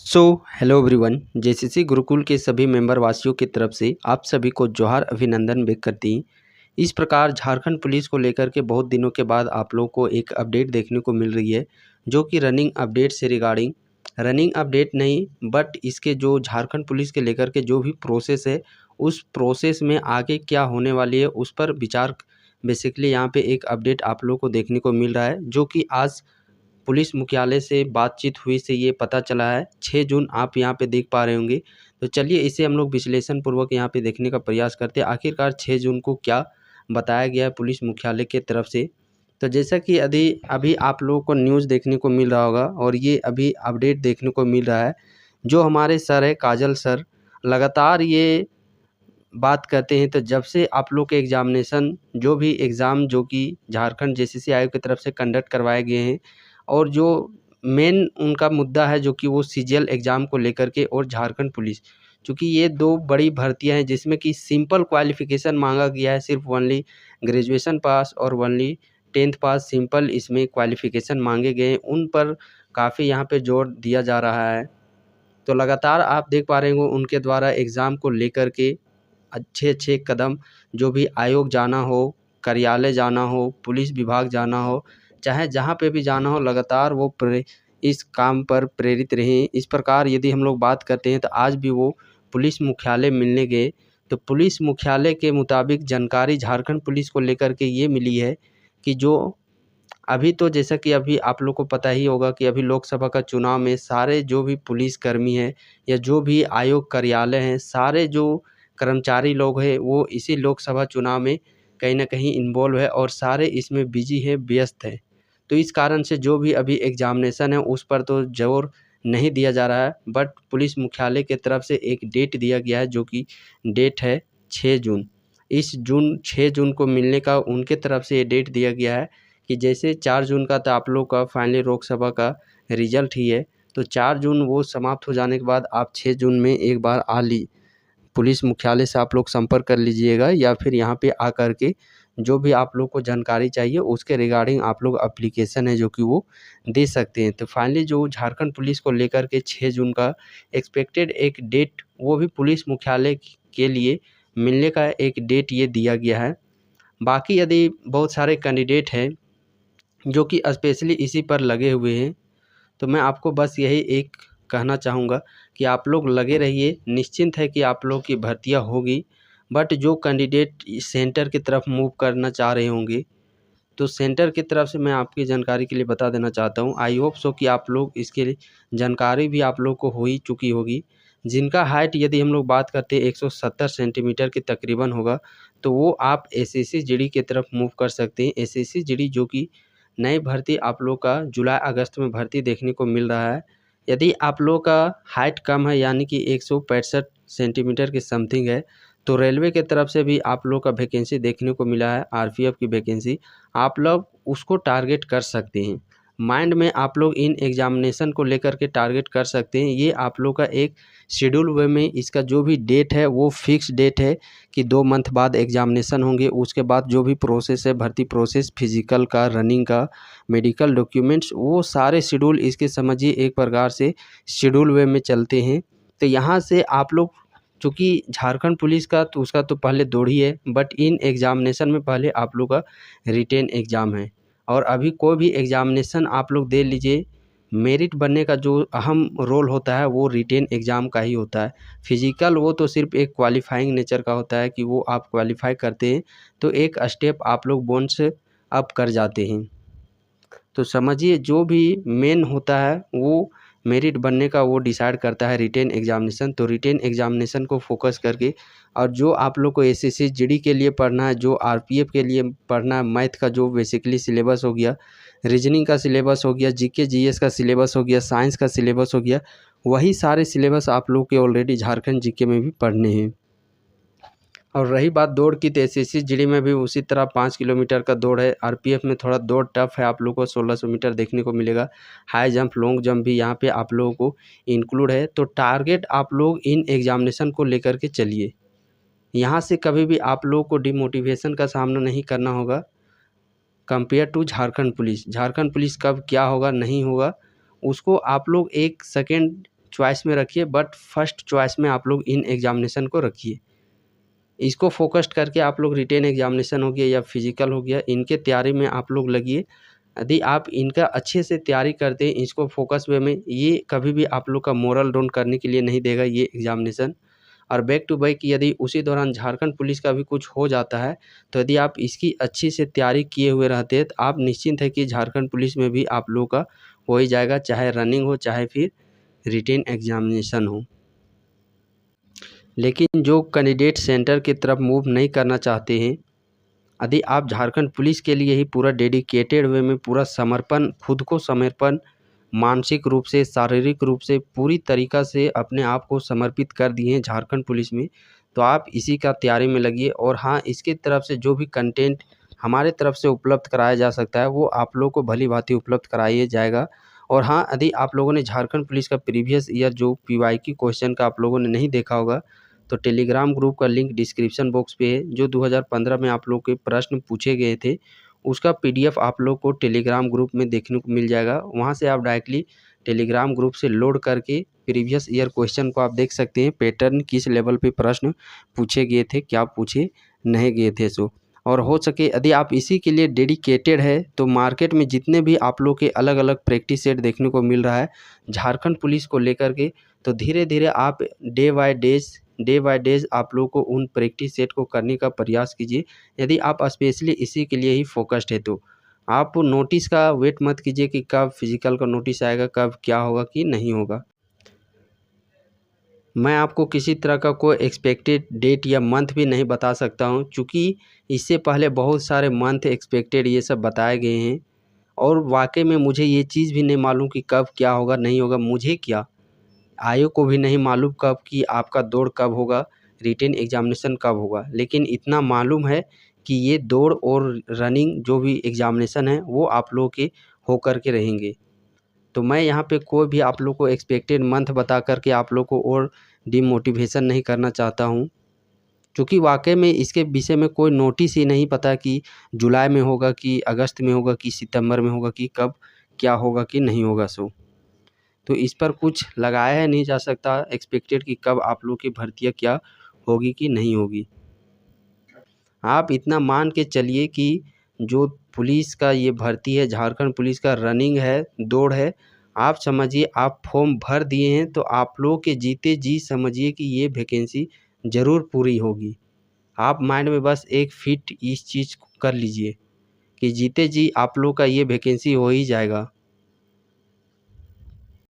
So hello everyone. JCC Gurukul के सभी member वासियों की तरफ से आप सभी को जोहार, अभिनंदन व्यक्त करती हैं। इस प्रकार झारखंड पुलिस को लेकर के बहुत दिनों के बाद आप लोगों को एक अपडेट देखने को मिल रही है, जो कि रनिंग अपडेट से रिगार्डिंग रनिंग अपडेट नहीं, बट इसके जो झारखंड पुलिस के लेकर के जो भी प्रोसेस है, उस प्रोसेस में आगे क्या होने वाली है उस पर विचार बेसिकली यहाँ पे एक अपडेट आप लोगों को देखने को मिल रहा है, जो कि आज पुलिस मुख्यालय से बातचीत हुई से ये पता चला है। 6 जून आप यहाँ पे देख पा रहे होंगे। तो चलिए इसे हम लोग विश्लेषण पूर्वक यहाँ पे देखने का प्रयास करते हैं, आखिरकार 6 जून को क्या बताया गया है पुलिस मुख्यालय के तरफ से। तो जैसा कि अभी अभी आप लोगों को न्यूज़ देखने को मिल रहा होगा और ये अभी अपडेट देखने को मिल रहा है, जो हमारे सर है काजल सर लगातार ये बात करते हैं। तो जब से आप लोग के एग्जामिनेशन जो भी एग्ज़ाम जो कि झारखंड जेसीसी आयोग की तरफ से कंडक्ट करवाए गए हैं, और जो मेन उनका मुद्दा है जो कि वो सीजीएल एग्ज़ाम को लेकर के और झारखंड पुलिस, चूँकि ये 2 बड़ी भर्तियां हैं जिसमें कि सिंपल क्वालिफ़िकेशन मांगा गया है, सिर्फ ओनली ग्रेजुएशन पास और ओनली 10th पास सिंपल इसमें क्वालिफ़िकेशन मांगे गए हैं, उन पर काफ़ी यहाँ पे जोर दिया जा रहा है। तो लगातार आप देख पा रहे होंगे उनके द्वारा एग्ज़ाम को लेकर के अच्छे-अच्छे कदम, जो भी आयोग जाना हो, कार्यालय जाना हो, पुलिस विभाग जाना हो, चाहे जहाँ पे भी जाना हो, लगातार वो इस काम पर प्रेरित रहे। इस प्रकार यदि हम लोग बात करते हैं तो आज भी वो पुलिस मुख्यालय मिलने गए, तो पुलिस मुख्यालय के मुताबिक जानकारी झारखंड पुलिस को लेकर के ये मिली है कि जो अभी तो जैसा कि अभी आप लोग को पता ही होगा कि अभी लोकसभा का चुनाव में सारे जो भी पुलिसकर्मी हैं या जो भी आयोग कार्यालय हैं, सारे जो कर्मचारी लोग हैं वो इसी लोकसभा चुनाव में कहीं न कहीं इन्वॉल्व है और सारे इसमें बिजी हैं, व्यस्त हैं। तो इस कारण से जो भी अभी एग्जामिनेशन है उस पर तो ज़ोर नहीं दिया जा रहा है, बट पुलिस मुख्यालय की तरफ से एक डेट दिया गया है, जो कि डेट है 6 जून। इस 6 जून को मिलने का उनके तरफ से ये डेट दिया गया है कि जैसे 4 जून का तो आप लोग का फाइनली लोकसभा का रिजल्ट ही है, तो 4 जून वो समाप्त हो जाने के बाद आप 6 जून में एक बार पुलिस मुख्यालय से आप लोग संपर्क कर लीजिएगा, या फिर यहाँ पे आकर के जो भी आप लोग को जानकारी चाहिए उसके रिगार्डिंग आप लोग एप्लीकेशन है जो कि वो दे सकते हैं। तो फाइनली जो झारखंड पुलिस को लेकर के 6 जून का एक्सपेक्टेड एक डेट, वो भी पुलिस मुख्यालय के लिए मिलने का एक डेट ये दिया गया है। बाकी यदि बहुत सारे कैंडिडेट हैं जो कि स्पेशली इसी पर लगे हुए हैं, तो मैं आपको बस यही एक कहना चाहूँगा कि आप लोग लगे रहिए, निश्चिंत है कि आप लोग की भर्तियाँ होगी। बट जो कैंडिडेट सेंटर की तरफ मूव करना चाह रहे होंगे, तो सेंटर की तरफ से मैं आपकी जानकारी के लिए बता देना चाहता हूँ, आई होप सो कि आप लोग इसके लिए जानकारी भी आप लोग को हो ही चुकी होगी। जिनका हाइट यदि हम लोग बात करते हैं 170 सेंटीमीटर के तकरीबन होगा, तो वो आप एसएससी जीडी की तरफ मूव कर सकते हैं। एसएससी जीडी जो कि नई भर्ती आप लोग का जुलाई अगस्त में भर्ती देखने को मिल रहा है। यदि आप लोग का हाइट कम है, यानी कि 165 सेंटीमीटर के समथिंग है, तो रेलवे के तरफ से भी आप लोग का वैकेंसी देखने को मिला है, आरपीएफ की वैकेंसी। आप लोग उसको टारगेट कर सकते हैं। माइंड में आप लोग इन एग्जामिनेशन को लेकर के टारगेट कर सकते हैं। ये आप लोग का एक शेड्यूल वे में इसका जो भी डेट है वो फिक्स डेट है कि 2 मंथ बाद एग्जामिनेशन होंगे। उसके बाद जो भी प्रोसेस है, भर्ती प्रोसेस, फिजिकल का, रनिंग का, मेडिकल डॉक्यूमेंट्स, वो सारे शेड्यूल इसके समझिए एक प्रकार से शेड्यूल वे में चलते हैं। तो यहाँ से आप लोग, चूँकि झारखंड पुलिस का तो उसका तो पहले दौड़ ही है, बट इन एग्ज़ामिनेशन में पहले आप लोग का रिटेन एग्ज़ाम है। और अभी कोई भी एग्ज़ामिनेशन आप लोग दे लीजिए, मेरिट बनने का जो अहम रोल होता है वो रिटेन एग्ज़ाम का ही होता है। फिजिकल वो तो सिर्फ एक क्वालिफाइंग नेचर का होता है कि वो आप क्वालिफाई करते हैं तो एक स्टेप आप लोग बोनस अप कर जाते हैं। तो समझिए जो भी मेन होता है वो मेरिट बनने का वो डिसाइड करता है रिटेन एग्जामिनेशन। तो रिटेन एग्जामिनेशन को फोकस करके, और जो आप लोग को एसएससी जीडी के लिए पढ़ना है, जो आरपीएफ के लिए पढ़ना है, मैथ का जो बेसिकली सिलेबस हो गया, रीजनिंग का सिलेबस हो गया, जीके जीएस का सिलेबस हो गया, साइंस का सिलेबस हो गया, वही सारे सिलेबस आप लोग के ऑलरेडी झारखंड जीके में भी पढ़ने हैं। और रही बात दौड़ की, तो एसएससी जीडी में भी उसी तरह 5 किलोमीटर का दौड़ है। आरपीएफ में थोड़ा दौड़ टफ है, आप लोगों को 1600 मीटर देखने को मिलेगा। हाई जंप, लॉन्ग जंप भी यहाँ पे आप लोगों को इंक्लूड है। तो टारगेट आप लोग इन एग्जामिनेशन को लेकर के चलिए, यहाँ से कभी भी आप लोगों को डिमोटिवेशन का सामना नहीं करना होगा compare to Jharkhand police. Jharkhand police कब क्या होगा नहीं होगा उसको आप लोग एक सेकेंड चॉइस में रखिए, बट फर्स्ट चॉइस में आप लोग इन एग्जामिनेशन को रखिए। इसको फोकस्ड करके आप लोग रिटेन एग्जामिनेशन हो गया या फिजिकल हो गया, इनके तैयारी में आप लोग लगिए। यदि आप इनका अच्छे से तैयारी करते हैं, इसको फोकस वे में, ये कभी भी आप लोग का मोरल डाउन करने के लिए नहीं देगा ये एग्जामिनेशन। और बैक टू बैक यदि उसी दौरान झारखंड पुलिस का भी कुछ हो जाता है, तो यदि आप इसकी अच्छी से तैयारी किए हुए रहते हैं, तो आप निश्चिंत है कि झारखंड पुलिस में भी आप लोगों का हो ही जाएगा, चाहे रनिंग हो चाहे फिर रिटेन एग्जामिनेशन हो। लेकिन जो कैंडिडेट सेंटर की तरफ मूव नहीं करना चाहते हैं, यदि आप झारखंड पुलिस के लिए ही पूरा डेडिकेटेड वे में पूरा समर्पण, खुद को समर्पण, मानसिक रूप से, शारीरिक रूप से पूरी तरीक़ा से अपने आप को समर्पित कर दिए हैं झारखंड पुलिस में, तो आप इसी का तैयारी में लगिए। और हाँ, इसकी तरफ से जो भी कंटेंट हमारे तरफ से उपलब्ध कराया जा सकता है, वो आप लोगों को भली-भाँति उपलब्ध कराया जाएगा। और हाँ, यदि आप लोगों ने झारखंड पुलिस का प्रीवियस ईयर जो पीवाईक्यू क्वेश्चन का आप लोगों ने नहीं देखा होगा, तो टेलीग्राम ग्रुप का लिंक डिस्क्रिप्शन बॉक्स पे है। जो 2015 में आप लोग के प्रश्न पूछे गए थे, उसका पीडीएफ आप लोग को टेलीग्राम ग्रुप में देखने को मिल जाएगा। वहाँ से आप डायरेक्टली टेलीग्राम ग्रुप से लोड करके प्रीवियस ईयर क्वेश्चन को आप देख सकते हैं, पैटर्न किस लेवल पे प्रश्न पूछे गए थे, क्या पूछे नहीं गए थे। सो और हो सके यदि आप इसी के लिए डेडिकेटेड है, तो मार्केट में जितने भी आप लोग के अलग अलग प्रैक्टिस सेट देखने को मिल रहा है झारखंड पुलिस को लेकर के, तो धीरे धीरे आप डे बाय डेज आप लोग को उन प्रैक्टिस सेट को करने का प्रयास कीजिए। यदि आप स्पेशली इसी के लिए ही फोकस्ड है, तो आप नोटिस का वेट मत कीजिए कि कब फिजिकल का नोटिस आएगा, कब क्या होगा कि नहीं होगा। मैं आपको किसी तरह का कोई एक्सपेक्टेड डेट या मंथ भी नहीं बता सकता हूं, क्योंकि इससे पहले बहुत सारे मंथ एक्सपेक्टेड ये सब बताए गए हैं, और वाकई में मुझे ये चीज़ भी नहीं मालूम कि कब क्या होगा नहीं होगा। मुझे क्या, आयोग को भी नहीं मालूम कब कि आपका दौड़ कब होगा, रिटेन एग्जामिनेशन कब होगा। लेकिन इतना मालूम है कि ये दौड़ और रनिंग जो भी एग्जामिनेशन है, वो आप लोगों के होकर के रहेंगे। तो मैं यहाँ पे कोई भी आप लोग को एक्सपेक्टेड मंथ बता कर के आप लोग को और डिमोटिवेशन नहीं करना चाहता हूँ, क्योंकि वाकई में इसके विषय में कोई नोटिस ही नहीं पता कि जुलाई में होगा कि अगस्त में होगा कि सितंबर में होगा कि कब क्या होगा कि नहीं होगा। सो तो इस पर कुछ लगाया नहीं जा सकता एक्सपेक्टेड कि कब आप लोग की भर्तियाँ क्या होगी कि नहीं होगी। आप इतना मान के चलिए कि जो पुलिस का ये भर्ती है, झारखंड पुलिस का रनिंग है, दौड़ है, आप समझिए आप फॉर्म भर दिए हैं, तो आप लोग के जीते जी समझिए कि ये वैकेंसी ज़रूर पूरी होगी। आप माइंड में बस एक फिट इस चीज़ को कर लीजिए कि जीते जी आप लोग का ये वैकेंसी हो ही जाएगा।